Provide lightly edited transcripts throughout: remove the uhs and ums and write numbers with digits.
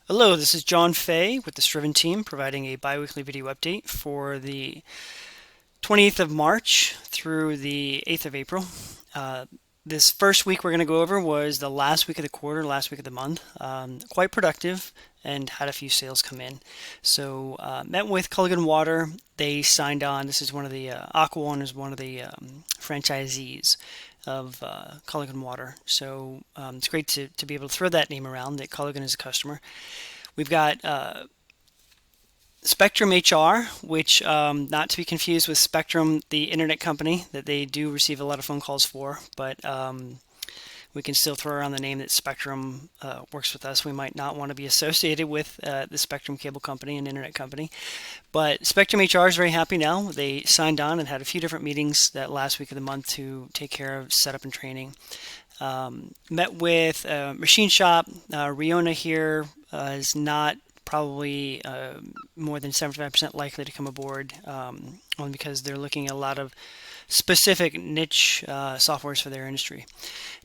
Hello, this is John Fay with the Striven team providing a biweekly video update for the 28th of March through the 8th of April. Uh, this first week we're going to go over was the last week of the quarter, last week of the month. Quite productive and had a few sales come in. So met with Culligan Water. They signed on. This is one of the Aqua One is one of the franchisees of Culligan Water. So it's great to be able to throw that name around that Culligan is a customer. We've got Spectrum HR, which not to be confused with Spectrum, the internet company that they do receive a lot of phone calls for, but we can still throw around the name that Spectrum works with us. We might not want to be associated with the Spectrum cable company and internet company, but Spectrum HR is very happy now. They signed on and had a few different meetings that last week of the month to take care of setup and training. Met with Machine Shop. Riona here is not probably more than 75% likely to come aboard, only because they're looking at a lot of specific niche softwares for their industry.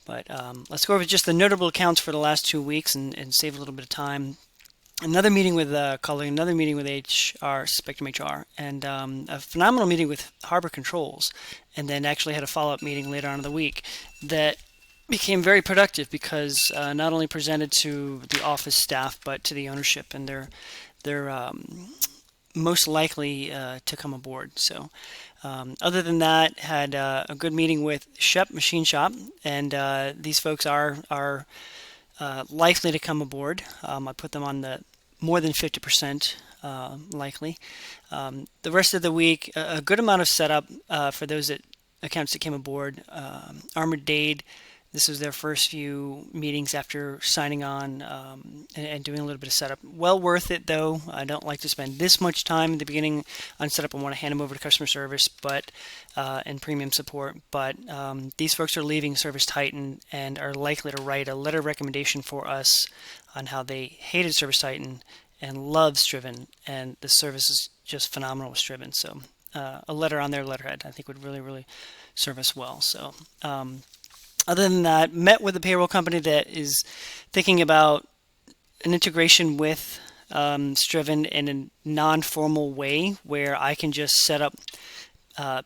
But let's go over just the notable accounts for the last 2 weeks and save a little bit of time. Another meeting with Culligan, another meeting with HR, Spectrum HR, and a phenomenal meeting with Harbor Controls, and then actually had a follow-up meeting later on in the week that became very productive because not only presented to the office staff but to the ownership, and they're most likely to come aboard. So other than that, had a good meeting with Shep Machine Shop, and these folks are likely to come aboard. I put them on the more than 50% likely. The rest of the week, a good amount of setup for those accounts that came aboard. Armored Dade, this was their first few meetings after signing on and doing a little bit of setup. Well worth it, though. I don't like to spend this much time in the beginning on setup. I want to hand them over to customer service, but and premium support. But these folks are leaving Service Titan and are likely to write a letter of recommendation for us on how they hated Service Titan and love Striven, and the service is just phenomenal with Striven. So a letter on their letterhead, I think, would really, really serve us well. So. Other than that, met with a payroll company that is thinking about an integration with Striven in a non-formal way where I can just set up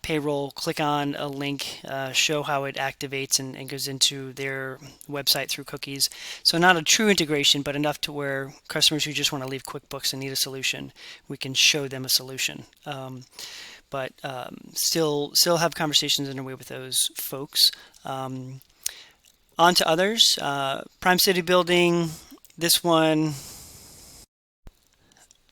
payroll, click on a link, show how it activates and goes into their website through cookies. So not a true integration, but enough to where customers who just want to leave QuickBooks and need a solution, we can show them a solution. But still have conversations underway with those folks. On to others. Prime City Building. This one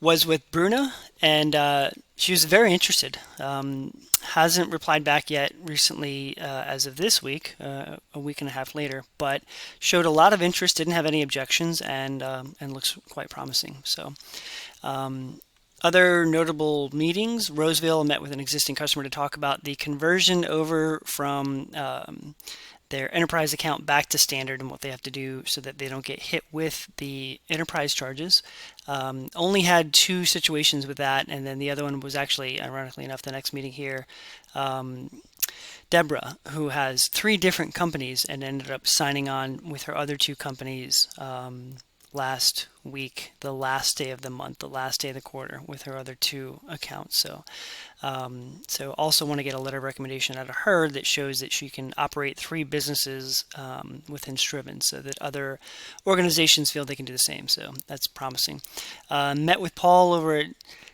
was with Bruna, and she was very interested. Hasn't replied back yet recently as of this week, a week and a half later, but showed a lot of interest, didn't have any objections, and looks quite promising. So other notable meetings, Roseville met with an existing customer to talk about the conversion over from their enterprise account back to standard and what they have to do so that they don't get hit with the enterprise charges. Only had two situations with that, and then the other one was actually, ironically enough, the next meeting here. Deborah, who has three different companies and ended up signing on with her other two companies last week, the last day of the month, the last day of the quarter, with her other two accounts. So also want to get a letter of recommendation out of her that shows that she can operate three businesses within Striven, so that other organizations feel they can do the same. So that's promising. Met with Paul over at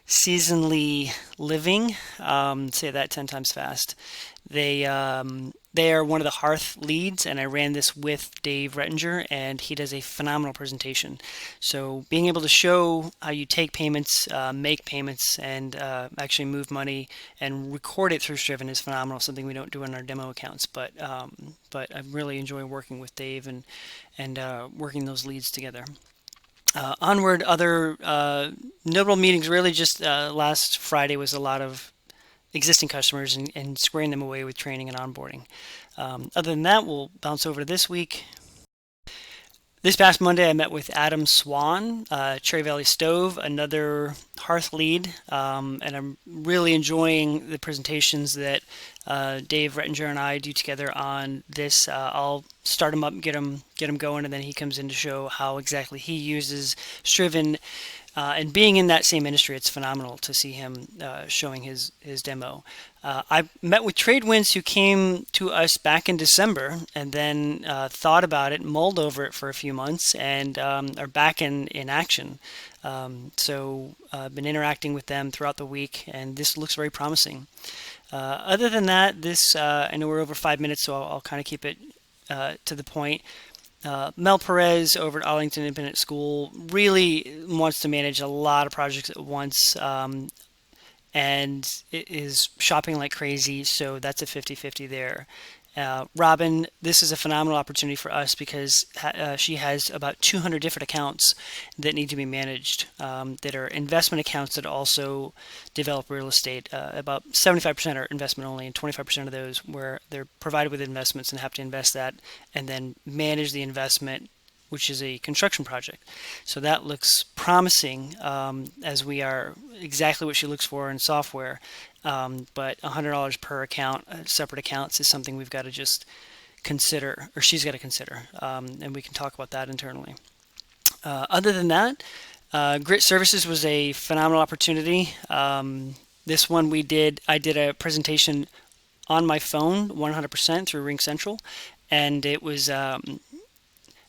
Seasonally Living. Say that 10 times fast. They are one of the Hearth leads, and I ran this with Dave Rettinger, and he does a phenomenal presentation. So being able to show how you take payments, make payments, and actually move money and record it through Striven is phenomenal. Something we don't do in our demo accounts, but I really enjoy working with Dave and working those leads together. Onward, other notable meetings. Really, just last Friday was a lot of existing customers and squaring them away with training and onboarding. Other than that, we'll bounce over to this week. This past Monday, I met with Adam Swan, Cherry Valley Stove, another hearth lead, and I'm really enjoying the presentations that Dave Rettinger and I do together on this. I'll start him up, get him going, and then he comes in to show how exactly he uses Striven. And being in that same industry, it's phenomenal to see him showing his demo. I met with Tradewinds, who came to us back in December and then thought about it, mulled over it for a few months, and are back in action. So I've been interacting with them throughout the week, and this looks very promising. Other than that, I know we're over 5 minutes, so I'll kind of keep it to the point. Mel Perez over at Arlington Independent School really wants to manage a lot of projects at once, and it is shopping like crazy, so that's a 50-50 there. Robin, this is a phenomenal opportunity for us because she has about 200 different accounts that need to be managed, that are investment accounts that also develop real estate. About 75% are investment only, and 25% of those where they're provided with investments and have to invest that and then manage the investment, which is a construction project. So that looks promising, as we are exactly what she looks for in software. But $100 per account, separate accounts, is something we've got to just consider, or she's got to consider, and we can talk about that internally. Other than that, Grit Services was a phenomenal opportunity. This one I did a presentation on my phone 100% through RingCentral, and it was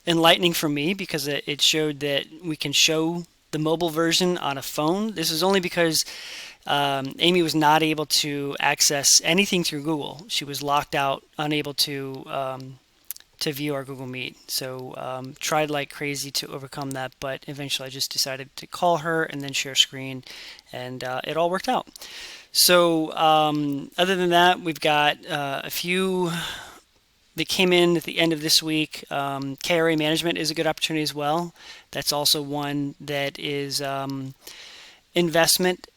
enlightening for me because it showed that we can show the mobile version on a phone. This is only because Amy was not able to access anything through Google. She was locked out, unable to view our Google Meet. So tried like crazy to overcome that, but eventually I just decided to call her and then share screen, and it all worked out. So other than that, we've got a few that came in at the end of this week. KRA management is a good opportunity as well. That's also one that is investment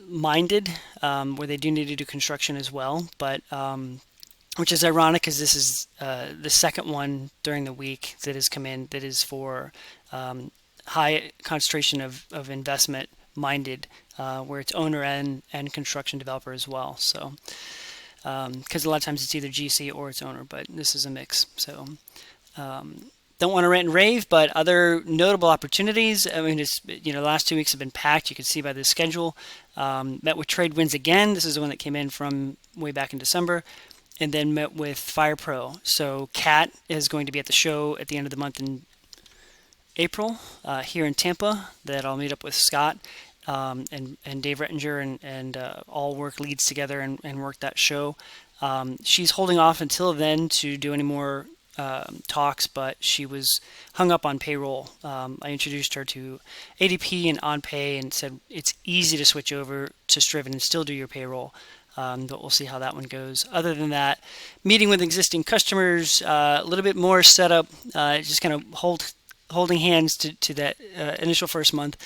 minded, where they do need to do construction as well, but which is ironic because this is the second one during the week that has come in that is for high concentration of investment minded, where it's owner and construction developer as well. So because a lot of times it's either GC or it's owner, but this is a mix. So don't want to rant and rave, but other notable opportunities. I mean, the last 2 weeks have been packed. You can see by the schedule. Met with Tradewinds again. This is the one that came in from way back in December, and then met with FirePro. So Kat is going to be at the show at the end of the month in April here in Tampa. That I'll meet up with Scott and Dave Rettinger and all work leads together and work that show. She's holding off until then to do any more talks, but she was hung up on payroll. I introduced her to ADP and OnPay and said it's easy to switch over to Striven and still do your payroll. But we'll see how that one goes. Other than that, meeting with existing customers, a little bit more setup, just kind of holding hands to that initial first month.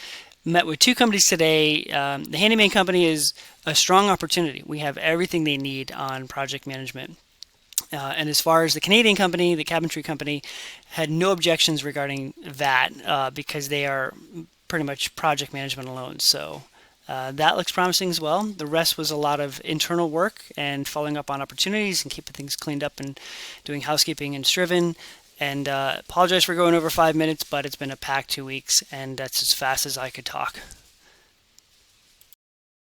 Met with two companies today. The handyman company is a strong opportunity. We have everything they need on project management. And as far as the Canadian company, the cabinetry company, had no objections regarding that because they are pretty much project management alone. So that looks promising as well. The rest was a lot of internal work and following up on opportunities and keeping things cleaned up and doing housekeeping and Striven. And apologize for going over 5 minutes, but it's been a packed 2 weeks, and that's as fast as I could talk.